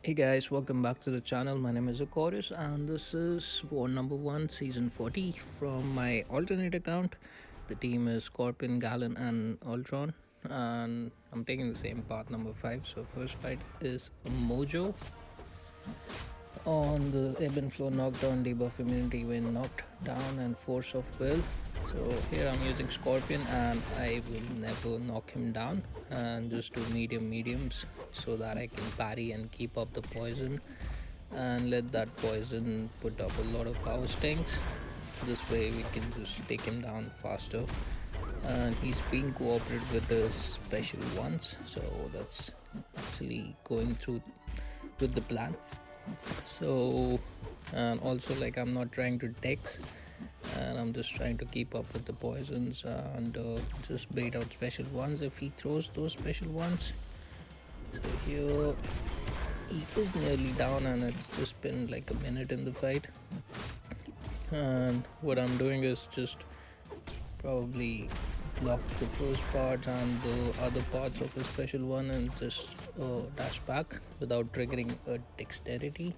Hey guys, welcome back to the channel. My name is Aquarius, and this is War number 1, season 40 from my alternate account. The team is Scorpion, Galan, and Ultron, and I'm taking the same path number 5. So, first fight is Mojo on the ebb and flow knockdown debuff immunity when knocked down and force of will. So here I'm using Scorpion and I will never knock him down and just do mediums so that I can parry and keep up the poison and let that poison put up a lot of power stings. This way we can just take him down faster, and he's being cooperative with the special ones, so that's actually going through with the plan. So, and also, like, I'm not trying to dex, and I'm just trying to keep up with the poisons and just bait out special ones if he throws those special ones. So here he is nearly down, and it's just been like a minute in the fight. And what I'm doing is just probably block the first part and the other parts of a special one and just dash back without triggering a dexterity.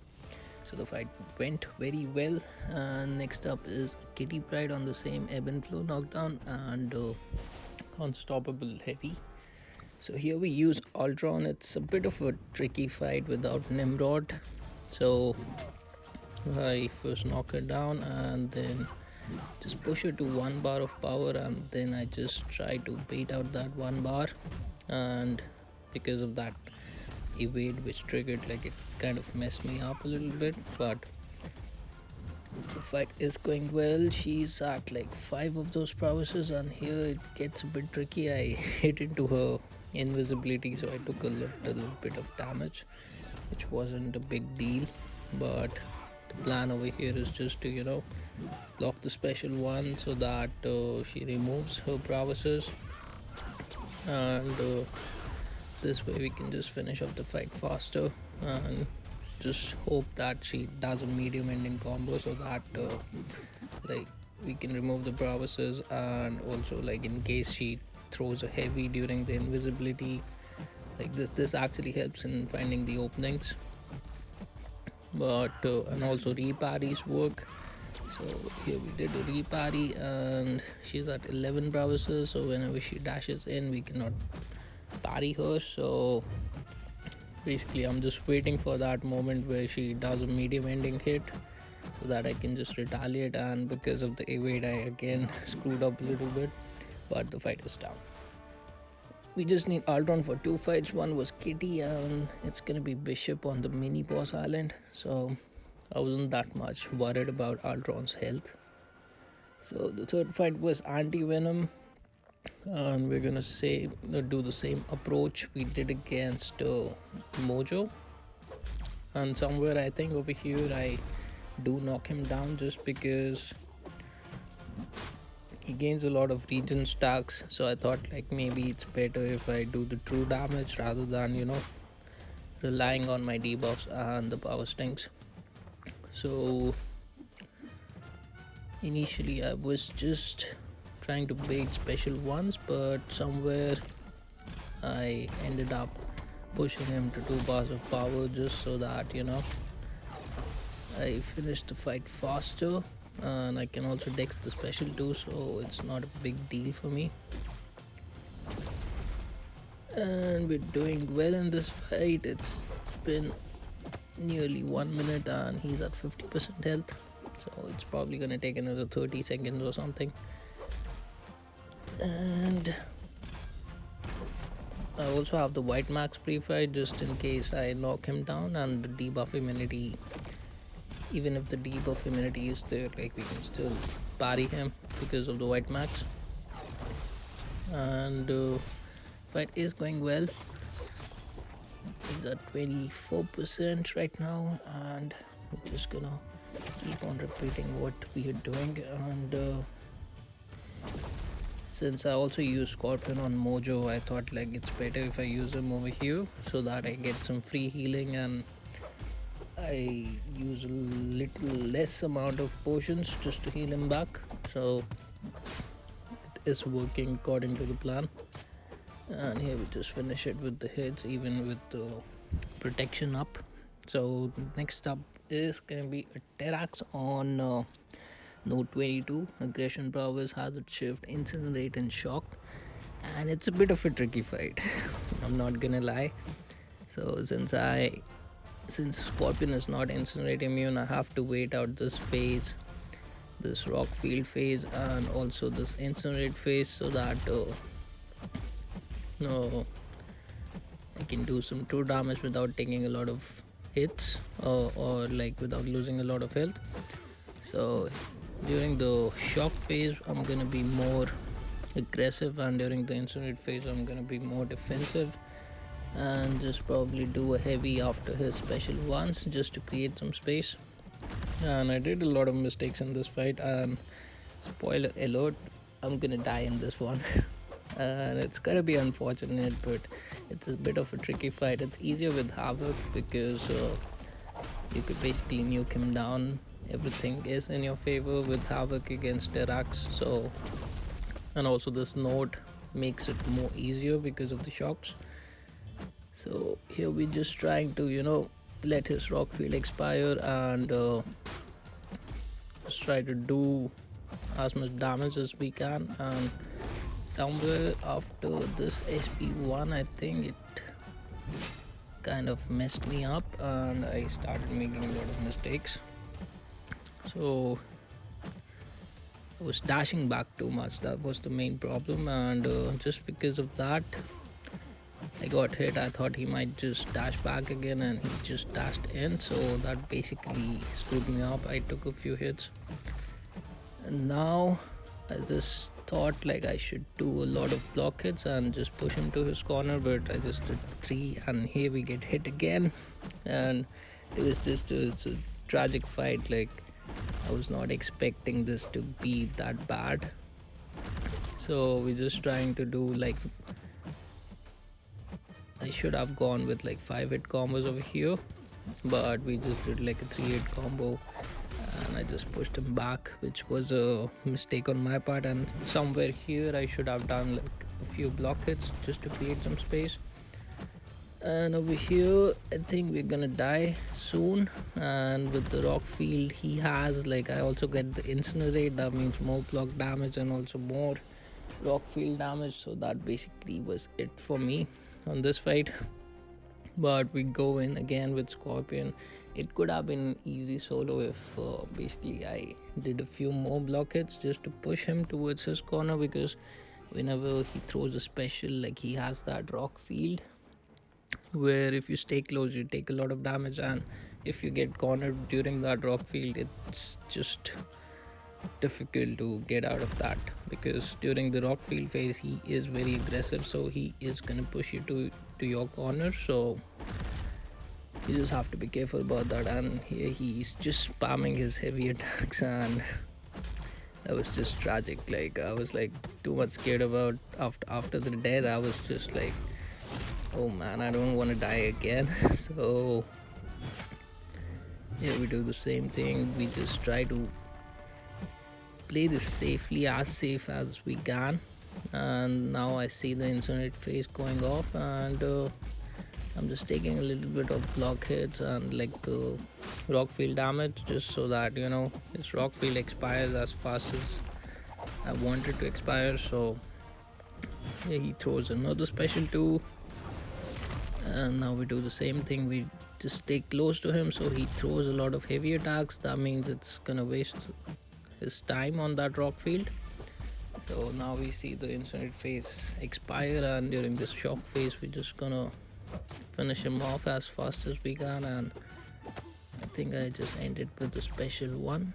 So the fight went very well. And next up is Kitty Pryde on the same ebb and flow knockdown and unstoppable heavy. So here we use Ultron. It's a bit of a tricky fight without Nimrod. So I first knock her down and then just push her to 1 bar of power, and then I just try to bait out that 1 bar, and because of that evade which triggered, like, it kind of messed me up a little bit, but the fight is going well. She's at like 5 of those prowesses, and here it gets a bit tricky. I hit into her invisibility, so I took a little bit of damage, which wasn't a big deal. But the plan over here is just to block the special one so that she removes her prowesses, and this way we can just finish up the fight faster and just hope that she does a medium ending combo so that like we can remove the prowesses, and also, like, in case she throws a heavy during the invisibility, like this actually helps in finding the openings. But and also reparries work. So here we did a reparry, and she's at 11 prowesses, so whenever she dashes in we cannot parry her. So basically I'm just waiting for that moment where she does a medium ending hit so that I can just retaliate, and because of the evade I again screwed up a little bit, but the fight is down. We just need Ultron for 2 fights. One was Kitty, and it's gonna be Bishop on the mini boss island, so I wasn't that much worried about Ultron's health. So the third fight was Anti-Venom, and we're gonna do the same approach we did against Mojo. And somewhere I think over here I do knock him down just because he gains a lot of regen stacks. So I thought, like, maybe it's better if I do the true damage rather than relying on my debuffs and the power stings. So initially I was just trying to bait special ones, but somewhere I ended up pushing him to 2 bars of power just so that I finished the fight faster, and I can also dex the special too, so it's not a big deal for me. And we're doing well in this fight. It's been nearly 1 minute and he's at 50% health, so it's probably gonna take another 30 seconds or something. And I also have the white max pre-fight just in case I knock him down, and the debuff immunity, even if the debuff immunity is there, like, we can still parry him because of the white max. And fight is going well. He's at 24% right now, and we're just gonna keep on repeating what we are doing. And since I also use Scorpion on Mojo, I thought, like, it's better if I use him over here so that I get some free healing and I use a little less amount of potions just to heal him back. So it is working according to the plan. And here we just finish it with the hits, even with the protection up. So next up is gonna be a Terrax on Note 22. Aggression Prowess has its shift, Incinerate, and Shock, and it's a bit of a tricky fight. I'm not gonna lie. So since Scorpion is not Incinerate immune, I have to wait out this phase, this Rock Field phase, and also this Incinerate phase, so that no, I can do some true damage without taking a lot of hits, or like without losing a lot of health. So during the shock phase I'm gonna be more aggressive, and during the incinerate phase I'm gonna be more defensive, and just probably do a heavy after his special once just to create some space. And I did a lot of mistakes in this fight, and spoiler alert, I'm gonna die in this one. And it's gonna be unfortunate, but it's a bit of a tricky fight. It's easier with Havoc because you could basically nuke him down. Everything is in your favor with Havoc against Terrax. So, and also this node makes it more easier because of the shocks. So here we're just trying to, let his rock field expire, and just try to do as much damage as we can. And somewhere after this SP1, I think it kind of messed me up and I started making a lot of mistakes. So I was dashing back too much. That was the main problem, and just because of that I got hit. I thought he might just dash back again, and he just dashed in, so that basically screwed me up. I took a few hits, and now I just thought like I should do a lot of block hits and just push him to his corner, but I just did 3, and here we get hit again. And it was just it's a tragic fight. Like, I was not expecting this to be that bad. So we're just trying to do like, I should have gone with like 5-hit combos over here, but we just did like a 3-hit combo, and I just pushed him back, which was a mistake on my part. And somewhere here I should have done like a few block hits just to create some space. And over here I think we're gonna die soon, and with the rock field he has, like, I also get the incinerate, that means more block damage and also more rock field damage. So that basically was it for me on this fight. But we go in again with Scorpion. It could have been easy solo if basically I did a few more block hits just to push him towards his corner, because whenever he throws a special, like, he has that rock field where if you stay close you take a lot of damage, and if you get cornered during that rock field it's just difficult to get out of that, because during the rock field phase he is very aggressive, so he is gonna push you to your corner. So you just have to be careful about that. And here he's just spamming his heavy attacks, and that was just tragic. Like, I was like too much scared about after the death. I was just like, oh man, I don't want to die again. So yeah, we do the same thing. We just try to play this safely, as safe as we can. And now I see the incinerate phase going off, and I'm just taking a little bit of block hits and like rock field damage, just so that this rock field expires as fast as I want it to expire. So yeah, he throws another special too, and now we do the same thing. We just stay close to him, so he throws a lot of heavy attacks. That means it's gonna waste his time on that rock field. So now we see the incinerate phase expire, and during this shock phase we're just gonna finish him off as fast as we can. And I think I just ended with a special one,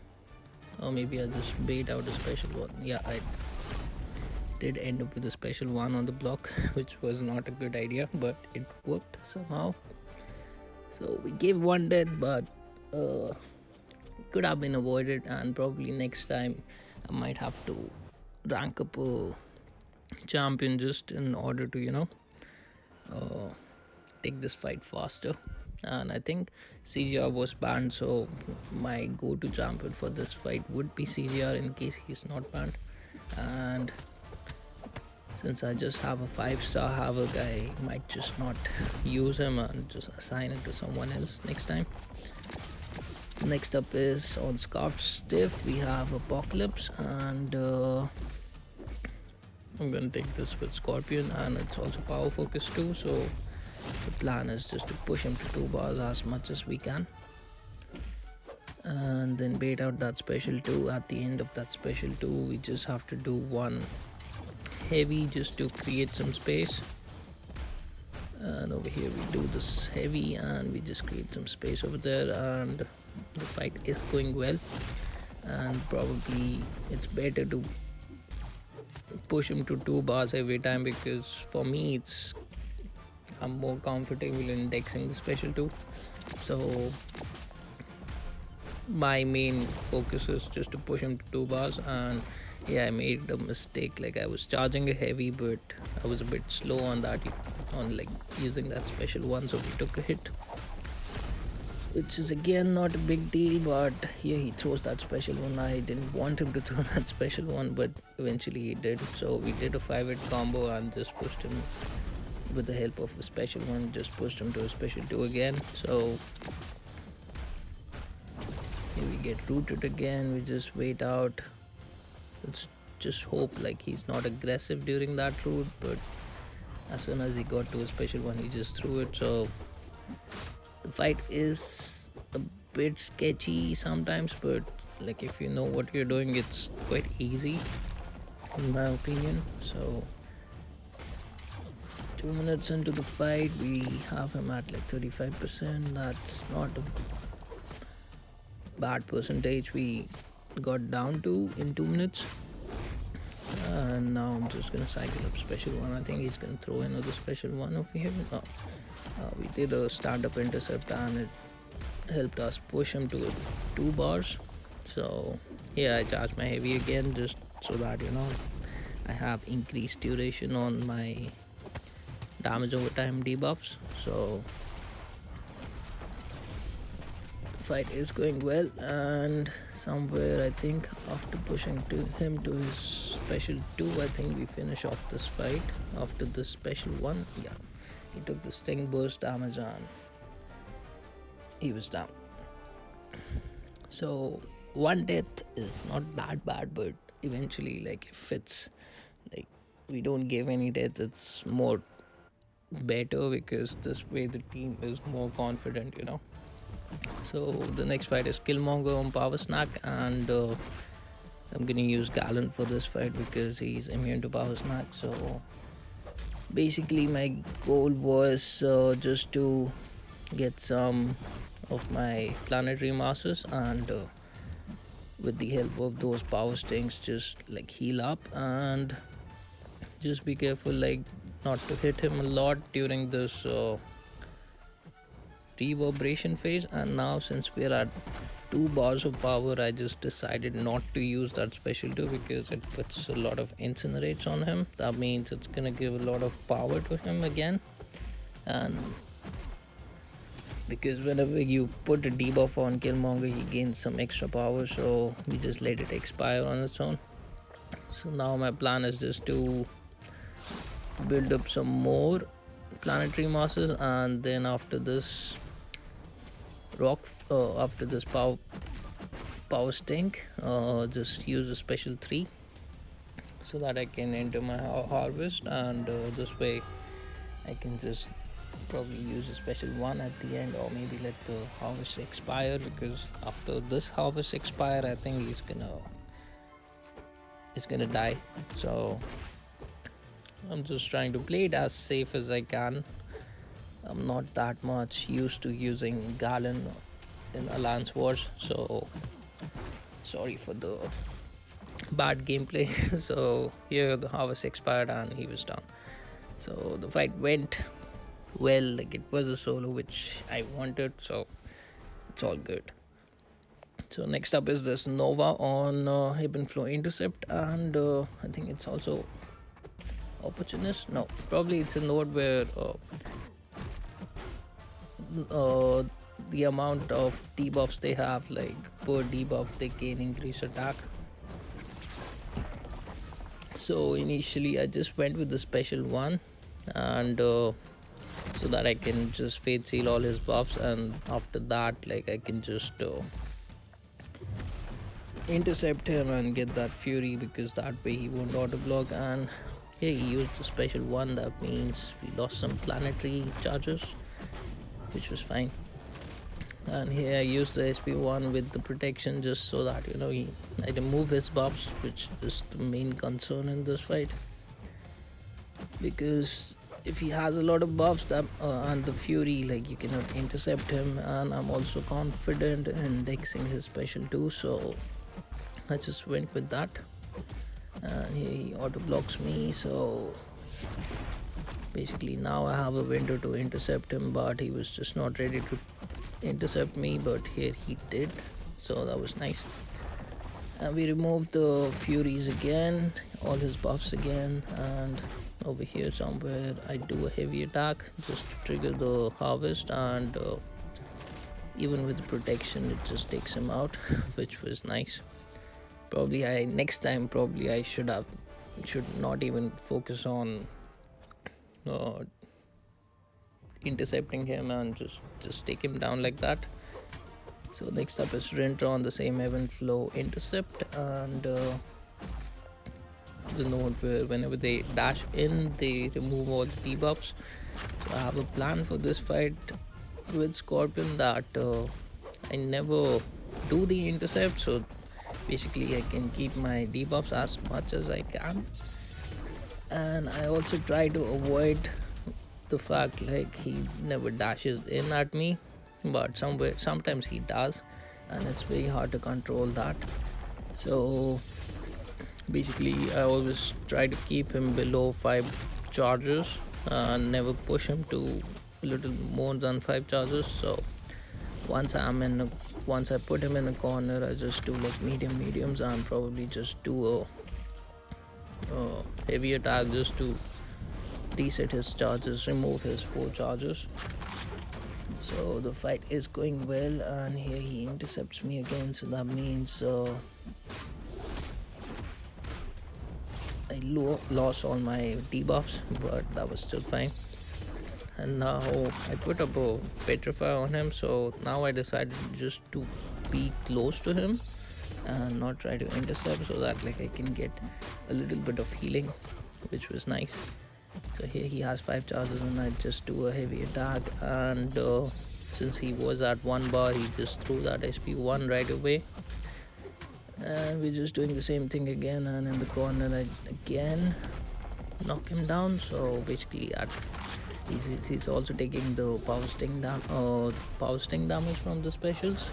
or maybe I just bait out a special one. Yeah, I did end up with a special one on the block, which was not a good idea, but it worked somehow. So we gave one death, but it could have been avoided, and probably next time I might have to rank up a champion just in order to take this fight faster. And I think CGR was banned, so my go-to champion for this fight would be CGR in case he's not banned. And Since I just have a 5-star Havoc, I might just not use him and just assign it to someone else next time. Next up is on Scarfed Stiff, we have Apocalypse, and I'm gonna take this with Scorpion, and it's also power focus too, so the plan is just to push him to 2 bars as much as we can, and then bait out that special 2. At the end of that special 2, we just have to do one heavy just to create some space, and over here we do this heavy and we just create some space over there, and the fight is going well. And probably it's better to push him to 2 bars every time, because for me I'm more comfortable in indexing the special 2. So my main focus is just to push him to 2 bars. And yeah, I made a mistake, like I was charging a heavy but I was a bit slow on that, on like using that special 1, so we took a hit, which is again not a big deal. But here he throws that special 1. I didn't want him to throw that special 1, but eventually he did. So we did a 5-hit combo and just pushed him with the help of a special 1, just pushed him to a special 2 again. So here we get rooted again, we just wait out. Let's just hope like he's not aggressive during that route, but as soon as he got to a special 1, he just threw it. So the fight is a bit sketchy sometimes, but like if you know what you're doing, it's quite easy in my opinion. So 2 minutes into the fight, we have him at like 35%. That's not a bad percentage we got down to in 2 minutes. And now I'm just gonna cycle up special 1. I think he's gonna throw another special 1 over here. We did a stand-up intercept and it helped us push him to 2 bars. So here I charge my heavy again, just so that I have increased duration on my damage over time debuffs. So the fight is going well, and somewhere I think after pushing him to his special 2, I think we finish off this fight after this special 1. Yeah, he took the sting burst damage and he was down. So 1 death is not that bad, but eventually like if it's like we don't give any deaths, it's more better, because this way the team is more confident. So the next fight is Killmonger on Power Snack, and I'm gonna use Galan for this fight because he's immune to Power Snack. So basically my goal was just to get some of my planetary masses, and with the help of those power stings just like heal up, and just be careful like not to hit him a lot during this reverberation phase. And now since we're at 2 bars of power, I just decided not to use that special 2 because it puts a lot of incinerates on him. That means it's gonna give a lot of power to him again, and because whenever you put a debuff on Killmonger, he gains some extra power, so we just let it expire on its own. So now my plan is just to build up some more planetary masses, and then after this after this power stink, just use a special 3 so that I can enter my harvest, and this way I can just probably use a special 1 at the end, or maybe let the harvest expire, because after this harvest expire I think he's gonna die. So I'm just trying to play it as safe as I can. I'm not that much used to using Galan in Alliance Wars, so sorry for the bad gameplay. So here the harvest expired and he was down. So the fight went well, like it was a solo which I wanted, so it's all good. So next up is this Nova on Ebb and Flow Intercept, and I think it's also Opportunist. No, probably it's a node where the amount of debuffs they have, like per debuff they gain increased attack. So initially I just went with the special one, and so that I can just fade seal all his buffs, and after that like I can just intercept him and get that fury, because that way he won't auto block. And here he used the special one, that means we lost some planetary charges, which was fine. And here I used the SP1 with the protection, just so that I remove his buffs, which is the main concern in this fight, because if he has a lot of buffs that and the fury, like, you cannot intercept him. And I'm also confident in dexing his special too, so I just went with that. And he auto blocks me, so basically now I have a window to intercept him, but he was just not ready to intercept me, but here he did, so that was nice. And we removed the furies again, all his buffs again. And over here somewhere I do a heavy attack just to trigger the harvest, and even with the protection it just takes him out which was nice. Next time I should not even focus on intercepting him, and just take him down like that. So next up is Rintrah on the same event flow intercept, and the node where whenever they dash in they remove all the debuffs. So I have a plan for this fight with Scorpion, that I never do the intercept, so basically I can keep my debuffs as much as I can. And I also try to avoid the fact like he never dashes in at me, but sometimes he does, and it's very hard to control that. So basically I always try to keep him below 5 charges and never push him to a little more than 5 charges. So once I put him in a corner, I just do like mediums, and probably just do a heavy attack just to reset his charges, remove his 4 charges. So the fight is going well, and here he intercepts me again, so that means I lost all my debuffs, but that was still fine. And now I put up a petrify on him, so now I decided just to be close to him and not try to intercept, so that like I can get a little bit of healing, which was nice. So here he has 5 charges, and I just do a heavy attack, and since he was at 1 bar, he just threw that SP1 right away. And we're just doing the same thing again, and in the corner I again knock him down. So basically he's also taking the power sting damage from the specials,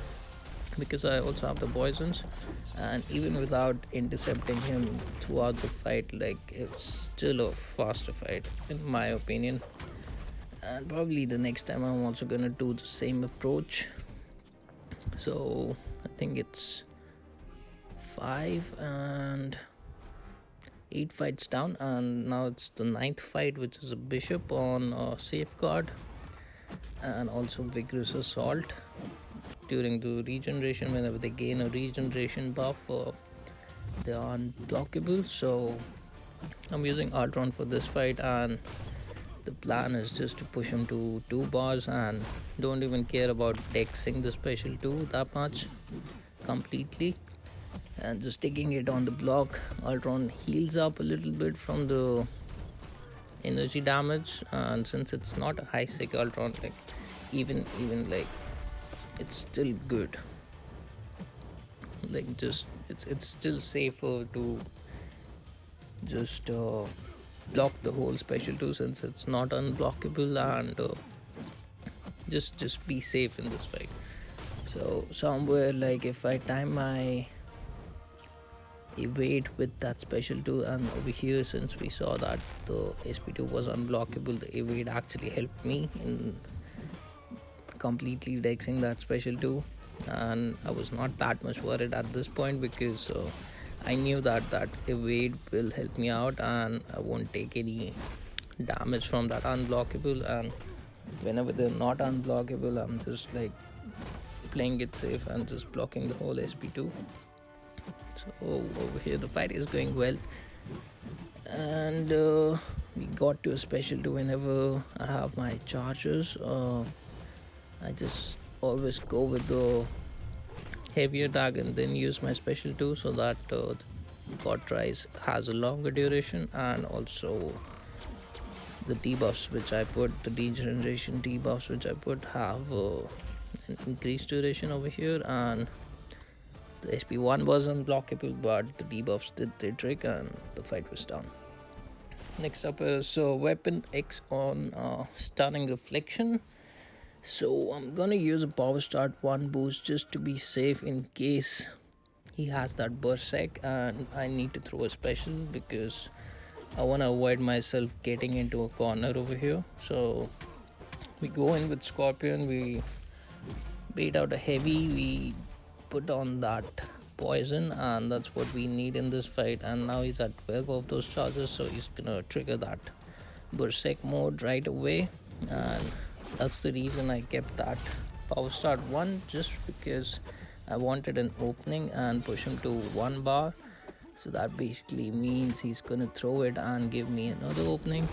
because I also have the poisons. And even without intercepting him throughout the fight, like, it's still a faster fight in my opinion. And probably the next time I'm also gonna do the same approach. So I think it's 5 and 8 fights down, and now it's the 9th fight, which is a bishop on safeguard, and also vigorous assault. During the regeneration, whenever they gain a regeneration buff, they are unblockable. So I'm using Ultron for this fight, and the plan is just to push him to 2 bars, and don't even care about dexing the special 2 that much completely, and just taking it on the block. Ultron heals up a little bit from the energy damage, and since it's not a high sec Ultron, like even like it's still good, like just it's still safer to just block the whole special 2, since it's not unblockable, and just be safe in this fight. So somewhere, like, if I time my evade with that special 2, and over here, since we saw that the SP2 was unblockable, the evade actually helped me in completely dexing that special 2. And I was not that much worried at this point, because I knew that evade will help me out, and I won't take any damage from that unblockable. And whenever they're not unblockable, I'm just like playing it safe and just blocking the whole SP2. So over here the fight is going well. And we got to a special 2 whenever I have my charges. I just always go with the heavier attack and then use my special 2 so that God Rise has a longer duration, and also the debuffs which I put, the degeneration debuffs which I put, have an increased duration over here, and the SP1 was unblockable, but the debuffs did their trick and the fight was done. Next up is Weapon X on Stunning Reflection. So I'm gonna use a Power Start 1 boost just to be safe in case he has that Berserk and I need to throw a special, because I want to avoid myself getting into a corner over here. So we go in with Scorpion, we bait out a heavy, we put on that poison, and that's what we need in this fight. And now he's at 12 of those charges, so he's gonna trigger that Berserk mode right away. And that's the reason I kept that Power Start 1, just because I wanted an opening and push him to 1 bar. So that basically means he's gonna throw it and give me another opening.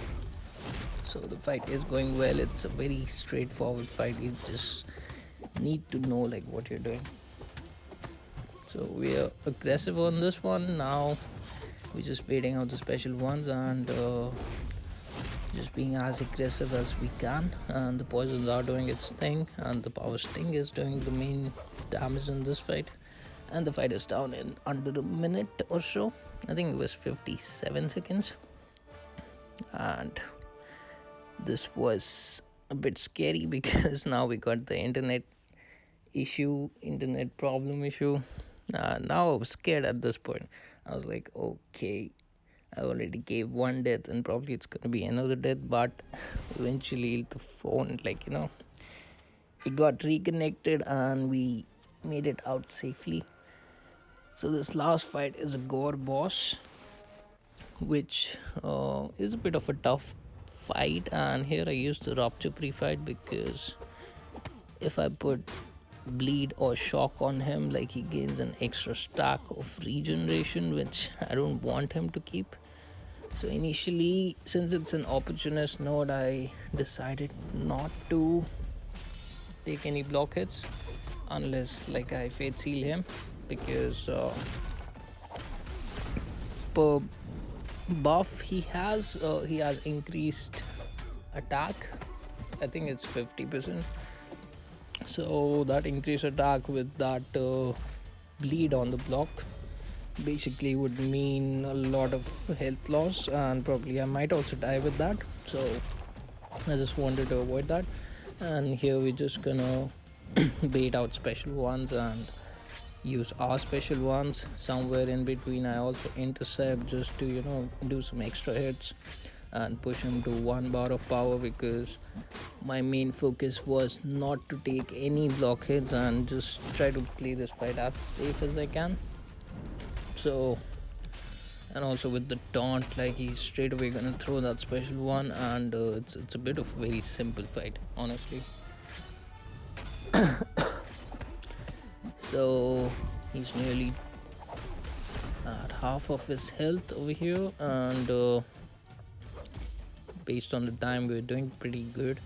So the fight is going well. It's a very straightforward fight. You just need to know like what you're doing. So we are aggressive on this one. Now we're just baiting out the special ones and just being as aggressive as we can. And the poisons are doing its thing, and the power sting is doing the main damage in this fight. And the fight is down in under a minute or so. I think it was 57 seconds. And this was a bit scary because now we got the internet problem issue. Now I was scared at this point. I was like, okay, I already gave one death and probably it's gonna be another death, but eventually the phone, it got reconnected and we made it out safely. So this last fight is a Gorr boss, which is a bit of a tough fight, and here I used the Rupture pre-fight because if I put bleed or shock on him, like, he gains an extra stack of regeneration, which I don't want him to keep. So initially, since it's an opportunist node, I decided not to take any block hits unless like I fate seal him, because per buff he has increased attack. I think it's 50%. So that increased attack with that bleed on the block basically would mean a lot of health loss, and probably I might also die with that. So I just wanted to avoid that. And here we're just gonna bait out special ones and use our special ones somewhere in between. I also intercept just to do some extra hits and push him to 1 bar of power, because my main focus was not to take any block hits and just try to play this fight as safe as I can. So, and also with the taunt, like, he's straight away gonna throw that special one, and it's a bit of a very simple fight, honestly. So he's nearly at half of his health over here, and based on the time we're doing pretty good.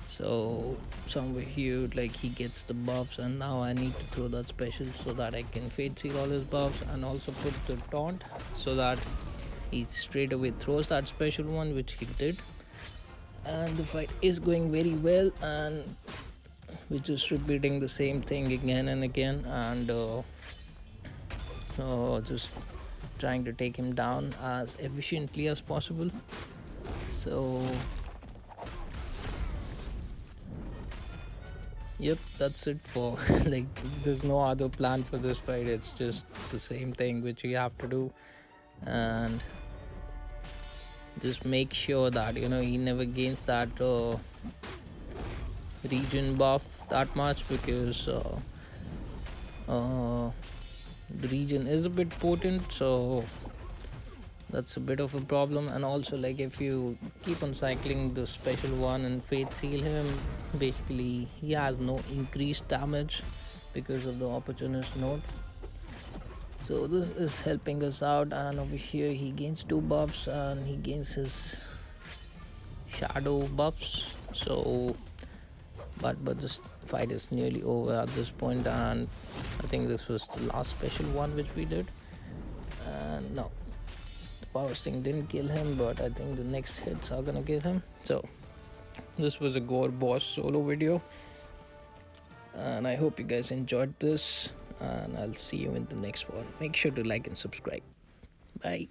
So somewhere here, like, he gets the buffs, and now I need to throw that special so that I can fade seal all his buffs, and also put the taunt so that he straight away throws that special one, which he did. And the fight is going very well, and we're just repeating the same thing again and again, and just trying to take him down as efficiently as possible. So yep, that's it for like, there's no other plan for this fight. It's just the same thing which you have to do, and just make sure that he never gains that regen buff that much, because the regen is a bit potent, so that's a bit of a problem. And also, like, if you keep on cycling the special one and fate seal him, basically he has no increased damage because of the opportunist node. So this is helping us out, and over here he gains 2 buffs and he gains his shadow buffs. So but this fight is nearly over at this point, and I think this was the last special one which we did. And no, the power sting didn't kill him, but I think the next hits are gonna kill him. So this was a Gorr boss solo video, and I hope you guys enjoyed this, and I'll see you in the next one. Make sure to like and subscribe. Bye.